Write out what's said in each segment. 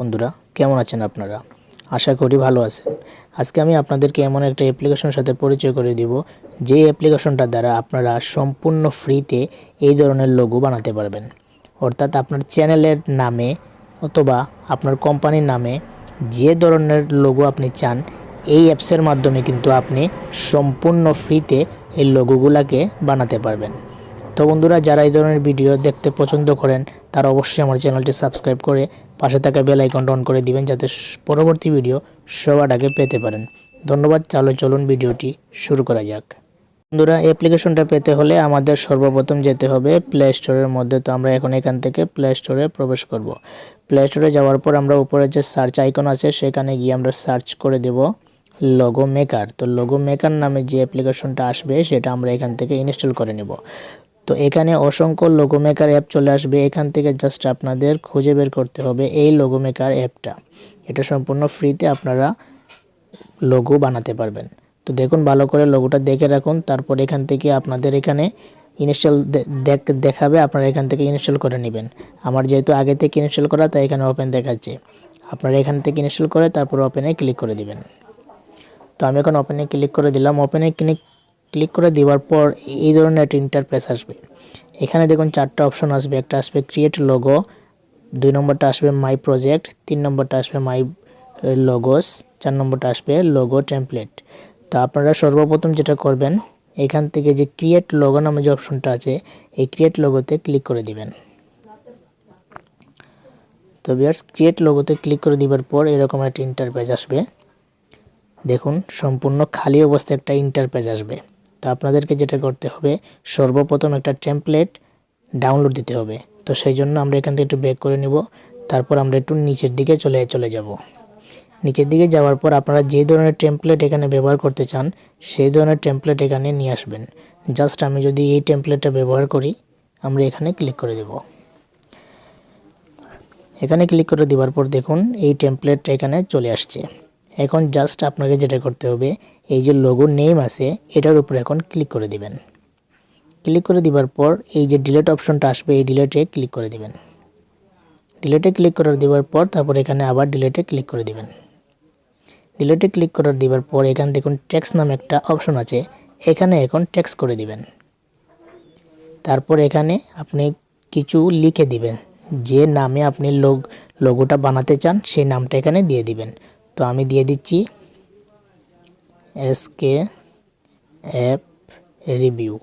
বন্ধুরা কেমন আছেন আপনারা? আশা করি ভালো আছেন। আজকে আমি আপনাদেরকে এমন একটা অ্যাপ্লিকেশনের সাথে পরিচয় করে দিব, যে অ্যাপ্লিকেশনটার দ্বারা আপনারা সম্পূর্ণ ফ্রিতে এই ধরনের লোগো বানাতে পারবেন। অর্থাৎ আপনার চ্যানেলের নামে অথবা আপনার কোম্পানির নামে যে ধরনের লোগো আপনি চান, এই অ্যাপসের মাধ্যমে কিন্তু আপনি সম্পূর্ণ ফ্রিতে এই লোগোগুলোকে বানাতে পারবেন। তো বন্ধুরা, যারা এই ধরনের ভিডিও দেখতে পছন্দ করেন তারা অবশ্যই আমার চ্যানেলটি সাবস্ক্রাইব করে পাশে থাকা বেল আইকনটা অন করে দিবেন, যাতে পরবর্তী ভিডিও সবার আগে পেতে পারেন। ধন্যবাদ। চলুন ভিডিওটি শুরু করা যাক। বন্ধুরা, অ্যাপ্লিকেশনটা পেতে হলে আমাদের সর্বপ্রথম যেতে হবে প্লে স্টোরের মধ্যে। তো আমরা এখন এখান থেকে প্লে স্টোরে প্রবেশ করব। প্লে স্টোরে যাওয়ার পর আমরা উপরে যে সার্চ আইকন আছে সেখানে গিয়ে আমরা সার্চ করে দেব লোগো মেকার। তো লোগো মেকার নামে যে অ্যাপ্লিকেশনটা আসবে সেটা আমরা এখান থেকে ইনস্টল করে নেব। তো এখানে অসংখ্য লোগো মেকার অ্যাপ চলে আসবে। এখান থেকে জাস্ট আপনাদের খুঁজে বের করতে হবে এই লোগো মেকার অ্যাপটা। এটা সম্পূর্ণ ফ্রিতে আপনারা লোগো বানাতে পারবেন। তো দেখুন, ভালো করে লোগোটা দেখে রাখুন। তারপর এখান থেকে আপনাদের এখানে ইনস্টল দেখাবে, আপনারা এখান থেকে ইনস্টল করে নেবেন। আমার যেহেতু আগে থেকে ইনস্টল করা, তাই এখানে ওপেন দেখাচ্ছে। আপনারা এখান থেকে ইনস্টল করে তারপর ওপেনে ক্লিক করে দিবেন। তো আমি এখন ওপেনে ক্লিক করে দিলাম। ওপেনে ক্লিক করে দেওয়ার পর এই ধরনের একটা ইন্টারফেস আসবে। এখানে দেখুন চারটা অপশন আসবে। একটা আসবে ক্রিয়েট লোগো, 2 নম্বরটা আসবে মাই প্রজেক্ট, 3 নম্বরটা আসবে মাই লোগোস, 4 নম্বরটা আসবে লোগো টেমপ্লেট। তো আপনারা সর্বপ্রথম যেটা করবেন, এখান থেকে যে ক্রিয়েট লোগো নামে যে অপশনটা আছে, এই ক্রিয়েট লোগোতে ক্লিক করে দিবেন। তো ভিউয়ার্স, ক্রিয়েট লোগোতে ক্লিক করে দেওয়ার পর এরকম একটা ইন্টারফেস আসবে। দেখুন, সম্পূর্ণ খালি অবস্থায় একটা ইন্টারফেস আসবে। তো আপনাদেরকে যেটা করতে হবে, সর্বপ্রথম একটা টেমপ্লেট ডাউনলোড দিতে হবে। তো সেই জন্য আমরা এখান থেকে একটু ব্যাক করে নিব। তারপর আমরা একটু নিচের দিকে চলে যাব। নিচের দিকে যাওয়ার পর আপনারা যে ধরনের টেমপ্লেট এখানে ব্যবহার করতে চান, সেই ধরনের টেমপ্লেট এখানে নিয়ে আসবেন। জাস্ট আমি যদি এই টেমপ্লেটটা ব্যবহার করি, আমরা এখানে ক্লিক করে দেব। এখানে ক্লিক করে দেওয়ার পর দেখুন এই টেমপ্লেটটা এখানে চলে আসছে। এখন জাস্ট আপনাকে যেটা করতে হবে, এই যে লোগো নেম আছে এটার উপর এখন ক্লিক করে দিবেন। ক্লিক করে দেওয়ার পর এই যে ডিলিট অপশনটা আসবে, এই ডিলিটে ক্লিক করে দিবেন। ডিলিটে ক্লিক করে দেওয়ার পর তারপর এখানে আবার ডিলিটে ক্লিক করে দিবেন। ডিলিটে ক্লিক করে দেওয়ার পর এখানে দেখুন টেক্সট নামে একটা অপশন আছে, এখানে এখন টেক্সট করে দিবেন। তারপর এখানে আপনি কিছু লিখে দিবেন, যে নামে আপনি লোগোটা বানাতে চান সেই নামটা এখানে দিয়ে দিবেন। তো আমি দিয়ে দিচ্ছি এসকে অ্যাপ রিভিউ।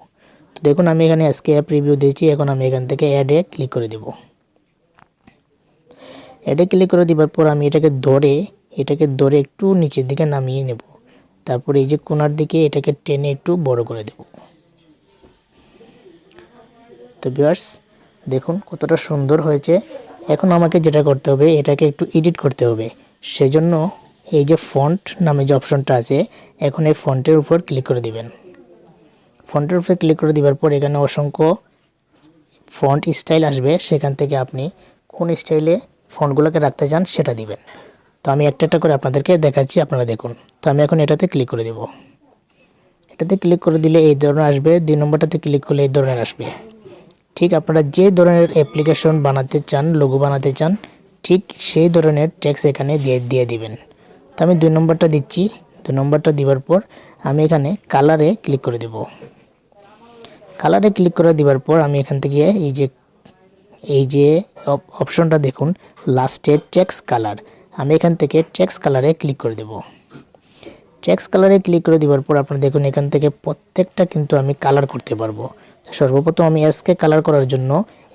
তো দেখুন আমি এখানে এসকে অ্যাপ রিভিউ দিয়েছি। এখন আমি এখান থেকে অ্যাডে ক্লিক করে দেব। অ্যাডে ক্লিক করে দেওয়ার পর আমি এটাকে ধরে একটু নিচের দিকে নামিয়ে নেব। তারপর এই যে কোণার দিকে এটাকে টেনে একটু বড় করে দেব। তো ভিউয়ার্স, দেখুন কতটা সুন্দর হয়েছে। এখন আমাকে যেটা করতে হবে, এটাকে একটু এডিট করতে হবে। সেজন্য এই যে ফন্ট নামে যে অপশনটা আছে, এখন এই ফন্টের উপর ক্লিক করে দিবেন। ফন্টের উপরে ক্লিক করে দেওয়ার পর এখানে অসংখ্য ফন্ট স্টাইল আসবে, সেখান থেকে আপনি কোন স্টাইলে ফন্টগুলোকে রাখতে চান সেটা দিবেন। তো আমি একটা একটা করে আপনাদেরকে দেখাচ্ছি, আপনারা দেখুন। তো আমি এখন এটাতে ক্লিক করে দেব। এটাতে ক্লিক করে দিলে এই ধরনের আসবে। 2 নম্বরটাতে ক্লিক করলে এই ধরনের আসবে। ঠিক আপনারা যে ধরনের অ্যাপ্লিকেশন বানাতে চান, লোগো বানাতে চান, ঠিক সেই ধরনের টেক্সট এখানে দিয়ে দিবেন। তো আমি 2 নম্বরটা দিচ্ছি। 2 নম্বরটা দেওয়ার পর আমি এখানে কালারে ক্লিক করে দেব। কালারে ক্লিক করে দেওয়ার পর আমি এখান থেকে এই যে অপশনটা দেখুন লাস্টে টেক্সট কালার, আমি এখান থেকে টেক্সট কালারে ক্লিক করে দেব। টেক্সট কালারে ক্লিক করে দেওয়ার পর আপনারা দেখুন এখান থেকে প্রত্যেকটা কিন্তু আমি কালার করতে পারবো। সর্বপ্রথম আমি এসকে কালার করার জন্য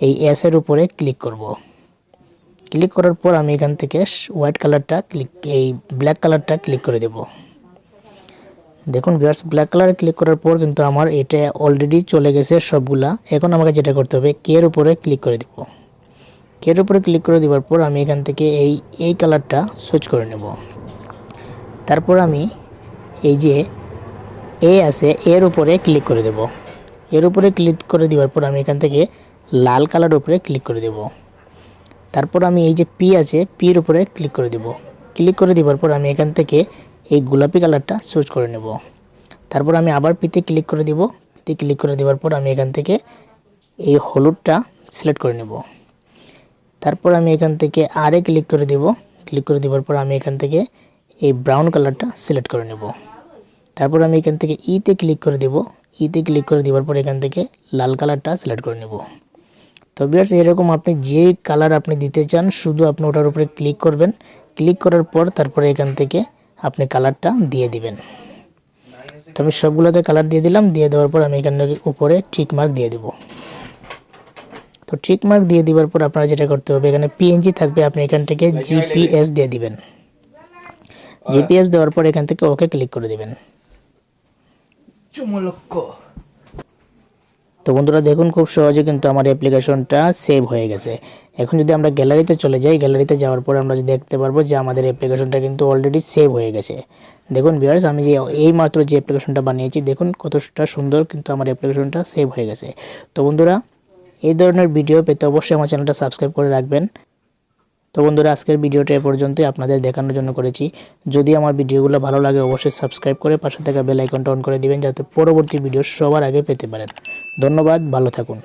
এই এস এর উপরে ক্লিক করব। ক্লিক করার পর আমি এখান থেকে ব্ল্যাক কালারটা ক্লিক করে দেব। দেখুন ভিউয়ার্স, ব্ল্যাক কালারে ক্লিক করার পর কিন্তু আমার এটা অলরেডি চলে গেছে সবগুলা। এখন আমাকে যেটা করতে হবে, কের উপরে ক্লিক করে দেব। কের উপরে ক্লিক করে দেওয়ার পর আমি এখান থেকে এই কালারটা সুইচ করে নেব। তারপর আমি এই যে এ আছে এর উপরে ক্লিক করে দেব। এর উপরে ক্লিক করে দেওয়ার পর আমি এখান থেকে লাল কালার উপরে ক্লিক করে দেব। তারপর আমি এই যে পি আছে পির উপরে ক্লিক করে দেব। ক্লিক করে দেওয়ার পর আমি এখান থেকে এই গোলাপি কালারটা সুইচ করে নেব। তারপর আমি আবার পিতে ক্লিক করে দেব। পিতে ক্লিক করে দেওয়ার পর আমি এখান থেকে এই হলুদটা সিলেক্ট করে নেব। তারপর আমি এখান থেকে আরে ক্লিক করে দেব। ক্লিক করে দেওয়ার পর আমি এখান থেকে এই ব্রাউন কালারটা সিলেক্ট করে নেব। তারপর আমি এখান থেকে ইতে ক্লিক করে দেব। ইতে ক্লিক করে দেওয়ার পর এখান থেকে লাল কালারটা সিলেক্ট করে নেব। তো ভিউয়ার্স এরকম আপনি যে কালার আপনি দিতে চান শুধু আপনি ওটার উপরে ক্লিক করবেন। ক্লিক করার পর তারপরে এখান থেকে আপনি কালারটা দিয়ে দিবেন। তো আমি সবগুলোতে কালার দিয়ে দিলাম। দিয়ে দেওয়ার পর আমি এখান থেকে উপরে টিক মার্ক দিয়ে দেব। তো টিক মার্ক দিয়ে দেওয়ার পর আপনারা যেটা করতে হবে, এখানে পিএনজি থাকবে, আপনি এখান থেকে জিপিএস দিয়ে দিবেন। জিপিএস দেওয়ার পর এখান থেকে ওকে ক্লিক করে দিবেন। তো বন্ধুরা দেখুন খুব সহজে কিন্তু আমার অ্যাপ্লিকেশনটা সেভ হয়ে গেছে। এখন যদি আমরা গ্যালারিতে চলে যাই, গ্যালারিতে যাওয়ার পর আমরা দেখতে পারবো যে আমাদের অ্যাপ্লিকেশনটা কিন্তু অলরেডি সেভ হয়ে গেছে। দেখুন ভিউয়ার্স আমি যে এই মাত্র যে অ্যাপ্লিকেশনটা বানিয়েছি দেখুন কতটা সুন্দর কিন্তু আমার অ্যাপ্লিকেশনটা সেভ হয়ে গেছে। তো বন্ধুরা এই ধরনের ভিডিও পেতে অবশ্যই আমার চ্যানেলটা সাবস্ক্রাইব করে রাখবেন। তো বন্ধুরা আজকের ভিডিওটা এ পর্যন্তই, আপনাদের দেখানোর জন্য করেছি। যদি আমার ভিডিওগুলো ভালো লাগে অবশ্যই সাবস্ক্রাইব করে পাশে থাকা বেল আইকনটা অন করে দিবেন যাতে পরবর্তী ভিডিও সবার আগে পেতে পারেন। ধন্যবাদ, ভালো থাকুন।